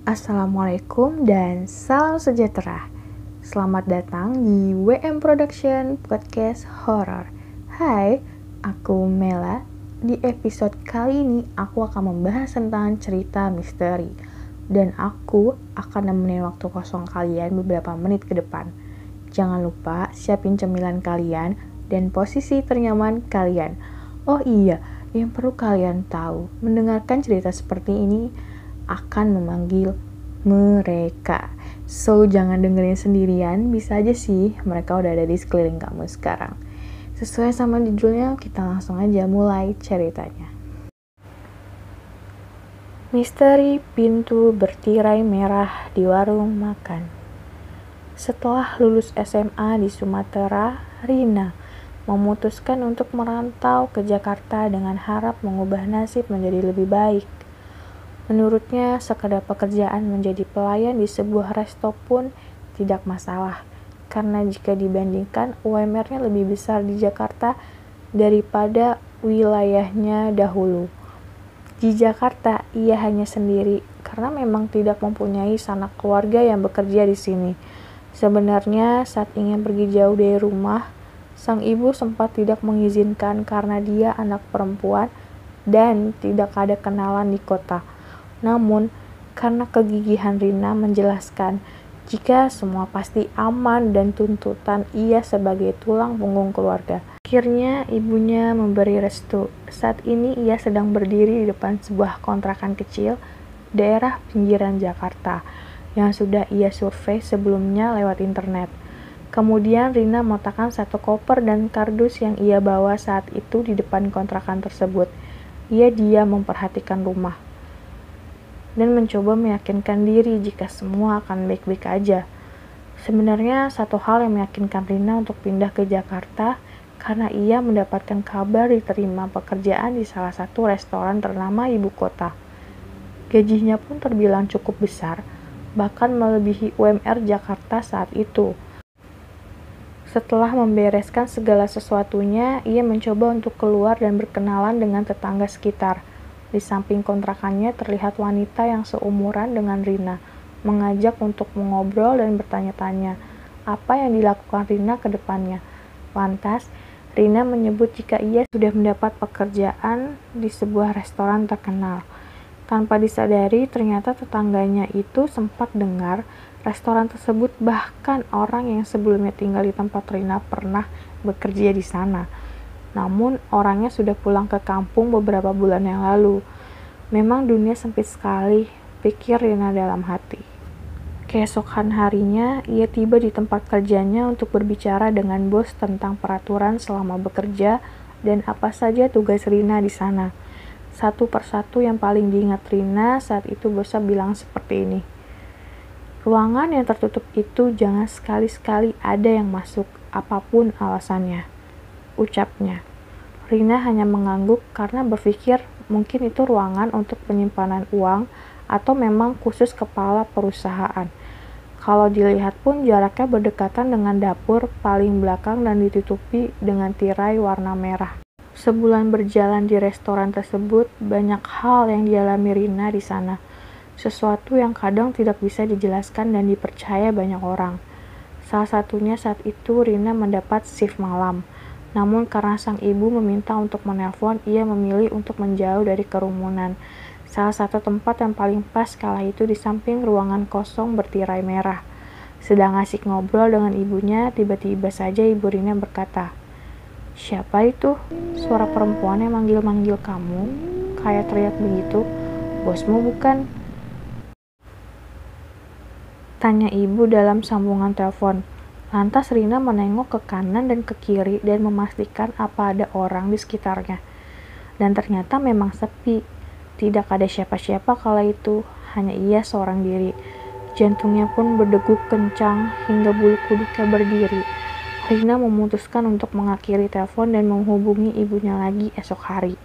Assalamualaikum dan salam sejahtera. Selamat datang di WM Production Podcast Horror. Hai, aku Mela. Di episode kali ini aku akan membahas tentang cerita misteri. Dan aku akan nemenin waktu kosong kalian beberapa menit ke depan. Jangan lupa siapin cemilan kalian dan posisi ternyaman kalian. Oh iya, yang perlu kalian tahu, mendengarkan cerita seperti ini akan memanggil mereka. So, jangan dengerin sendirian, bisa aja sih mereka udah ada di sekeliling kamu sekarang. Sesuai sama judulnya, kita langsung aja mulai ceritanya. Misteri pintu bertirai merah di warung makan. Setelah lulus SMA di Sumatera, Rina memutuskan untuk merantau ke Jakarta dengan harap mengubah nasib menjadi lebih baik. Menurutnya, sekadar pekerjaan menjadi pelayan di sebuah resto pun tidak masalah, karena jika dibandingkan UMR-nya lebih besar di Jakarta daripada wilayahnya dahulu. Di Jakarta, ia hanya sendiri, karena memang tidak mempunyai sanak keluarga yang bekerja di sini. Sebenarnya, saat ingin pergi jauh dari rumah, sang ibu sempat tidak mengizinkan karena dia anak perempuan dan tidak ada kenalan di kota. Namun, karena kegigihan Rina menjelaskan jika semua pasti aman dan tuntutan ia sebagai tulang punggung keluarga, akhirnya ibunya memberi restu. Saat ini ia sedang berdiri di depan sebuah kontrakan kecil daerah pinggiran Jakarta yang sudah ia survei sebelumnya lewat internet. Kemudian Rina meletakkan satu koper dan kardus yang ia bawa saat itu di depan kontrakan tersebut. Ia diam memperhatikan rumah dan mencoba meyakinkan diri jika semua akan baik-baik aja. Sebenarnya satu hal yang meyakinkan Rina untuk pindah ke Jakarta karena ia mendapatkan kabar diterima pekerjaan di salah satu restoran ternama ibu kota. Gajinya pun terbilang cukup besar, bahkan melebihi UMR Jakarta saat itu. Setelah membereskan segala sesuatunya, ia mencoba untuk keluar dan berkenalan dengan tetangga sekitar. Di samping kontrakannya terlihat wanita yang seumuran dengan Rina, mengajak untuk mengobrol dan bertanya-tanya apa yang dilakukan Rina ke depannya. Lantas, Rina menyebut jika ia sudah mendapat pekerjaan di sebuah restoran terkenal. Tanpa disadari, ternyata tetangganya itu sempat dengar restoran tersebut, bahkan orang yang sebelumnya tinggal di tempat Rina pernah bekerja di sana. Namun, orangnya sudah pulang ke kampung beberapa bulan yang lalu. Memang dunia sempit sekali, pikir Rina dalam hati. Keesokan harinya, ia tiba di tempat kerjanya untuk berbicara dengan bos tentang peraturan selama bekerja dan apa saja tugas Rina di sana. Satu persatu yang paling diingat Rina saat itu bosnya bilang seperti ini. Ruangan yang tertutup itu jangan sekali-sekali ada yang masuk, apapun alasannya, ucapnya. Rina hanya mengangguk karena berpikir mungkin itu ruangan untuk penyimpanan uang atau memang khusus kepala perusahaan. Kalau dilihat pun jaraknya berdekatan dengan dapur paling belakang dan ditutupi dengan tirai warna merah. Sebulan berjalan di restoran tersebut, banyak hal yang dialami Rina di sana. Sesuatu yang kadang tidak bisa dijelaskan dan dipercaya banyak orang. Salah satunya saat itu Rina mendapat shift malam. Namun karena sang ibu meminta untuk menelpon, ia memilih untuk menjauh dari kerumunan. Salah satu tempat yang paling pas kala itu di samping ruangan kosong bertirai merah. Sedang asik ngobrol dengan ibunya, tiba-tiba saja ibu Rina berkata, "Siapa itu? Suara perempuan yang manggil-manggil kamu? Kayak teriak begitu. Bosmu bukan?" Tanya ibu dalam sambungan telepon. Lantas Rina menengok ke kanan dan ke kiri dan memastikan apa ada orang di sekitarnya. Dan ternyata memang sepi. Tidak ada siapa-siapa kala itu, hanya ia seorang diri. Jantungnya pun berdegup kencang hingga bulu kuduknya berdiri. Rina memutuskan untuk mengakhiri telepon dan menghubungi ibunya lagi esok hari.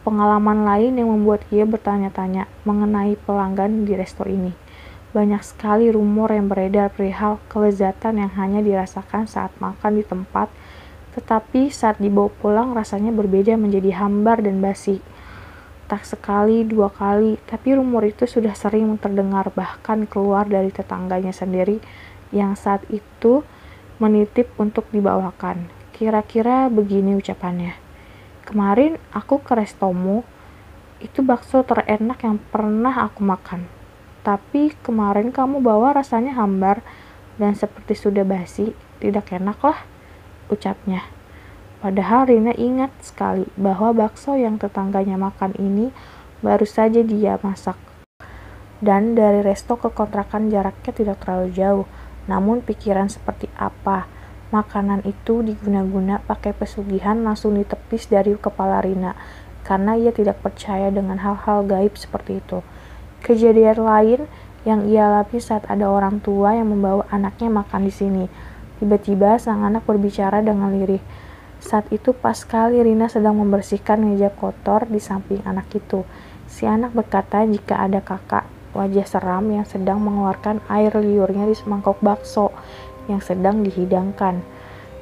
Pengalaman lain yang membuat ia bertanya-tanya mengenai pelanggan di resto ini. Banyak sekali rumor yang beredar perihal kelezatan yang hanya dirasakan saat makan di tempat, tetapi saat dibawa pulang rasanya berbeda menjadi hambar dan basi. Tak sekali, dua kali, tapi rumor itu sudah sering terdengar bahkan keluar dari tetangganya sendiri yang saat itu menitip untuk dibawakan. Kira-kira begini ucapannya. Kemarin aku ke restomu, itu bakso terenak yang pernah aku makan. Tapi kemarin kamu bawa rasanya hambar dan seperti sudah basi, tidak enak lah, ucapnya. Padahal Rina ingat sekali bahwa bakso yang tetangganya makan ini baru saja dia masak. Dan dari resto ke kontrakan jaraknya tidak terlalu jauh. Namun pikiran seperti apa makanan itu diguna-guna pakai pesugihan langsung ditepis dari kepala Rina. Karena ia tidak percaya dengan hal-hal gaib seperti itu. Kejadian lain yang ia alami saat ada orang tua yang membawa anaknya makan di sini. Tiba-tiba sang anak berbicara dengan lirih. Saat itu pas sekali Rina sedang membersihkan meja kotor di samping anak itu. Si anak berkata jika ada kakak wajah seram yang sedang mengeluarkan air liurnya di semangkok bakso yang sedang dihidangkan.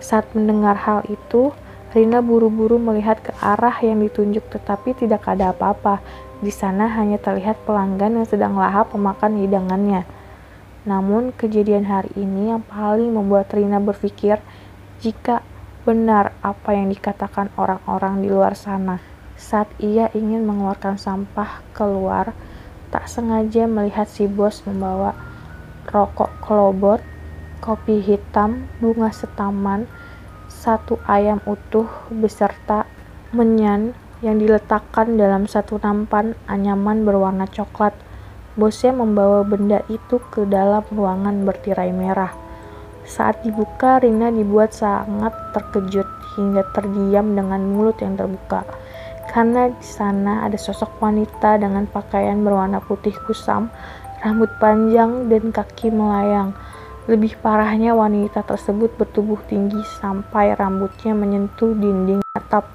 Saat mendengar hal itu, Rina buru-buru melihat ke arah yang ditunjuk tetapi tidak ada apa-apa. Di sana hanya terlihat pelanggan yang sedang lahap memakan hidangannya. Namun kejadian hari ini yang paling membuat Rina berpikir jika benar apa yang dikatakan orang-orang di luar sana. Saat ia ingin mengeluarkan sampah keluar, tak sengaja melihat si bos membawa rokok kelobot, kopi hitam, bunga setaman, satu ayam utuh beserta menyan yang diletakkan dalam satu nampan anyaman berwarna coklat. Bosnya membawa benda itu ke dalam ruangan bertirai merah. Saat dibuka, Rina dibuat sangat terkejut hingga terdiam dengan mulut yang terbuka. Karena di sana ada sosok wanita dengan pakaian berwarna putih kusam, rambut panjang dan kaki melayang. Lebih parahnya wanita tersebut bertubuh tinggi sampai rambutnya menyentuh dinding atap.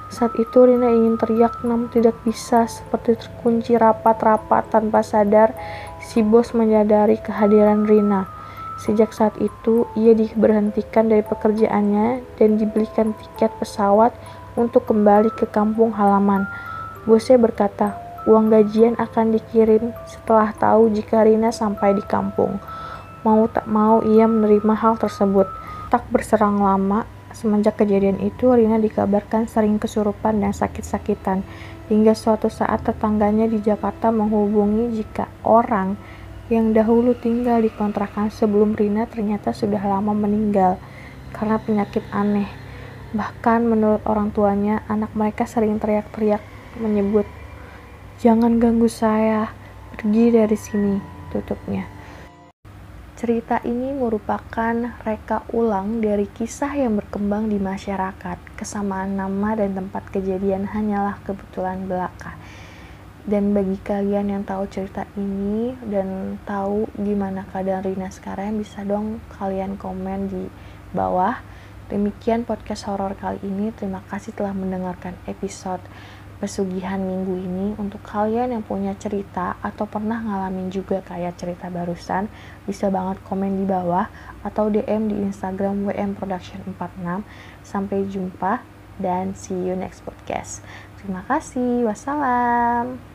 Saat itu Rina ingin teriak namun tidak bisa, seperti terkunci rapat-rapat. Tanpa sadar, si bos menyadari kehadiran Rina. Sejak saat itu, ia diberhentikan dari pekerjaannya dan dibelikan tiket pesawat untuk kembali ke kampung halaman. Bosnya berkata, uang gajian akan dikirim setelah tahu jika Rina sampai di kampung. Mau tak mau ia menerima hal tersebut. Tak berserang lama, semenjak kejadian itu Rina dikabarkan sering kesurupan dan sakit-sakitan. Hingga suatu saat tetangganya di Jakarta menghubungi jika orang yang dahulu tinggal di kontrakan sebelum Rina ternyata sudah lama meninggal karena penyakit aneh. Bahkan menurut orang tuanya, anak mereka sering teriak-teriak menyebut, "Jangan ganggu saya, pergi dari sini," tutupnya. Cerita ini merupakan reka ulang dari kisah yang berkembang di masyarakat. Kesamaan nama dan tempat kejadian hanyalah kebetulan belaka. Dan bagi kalian yang tahu cerita ini dan tahu gimana keadaan Rina sekarang, bisa dong kalian komen di bawah. Demikian podcast horor kali ini. Terima kasih telah mendengarkan episode pesugihan minggu ini. Untuk kalian yang punya cerita atau pernah ngalamin juga kayak cerita barusan, bisa banget komen di bawah atau DM di Instagram wmproduction46. Sampai jumpa dan see you next podcast. Terima kasih. Wassalam.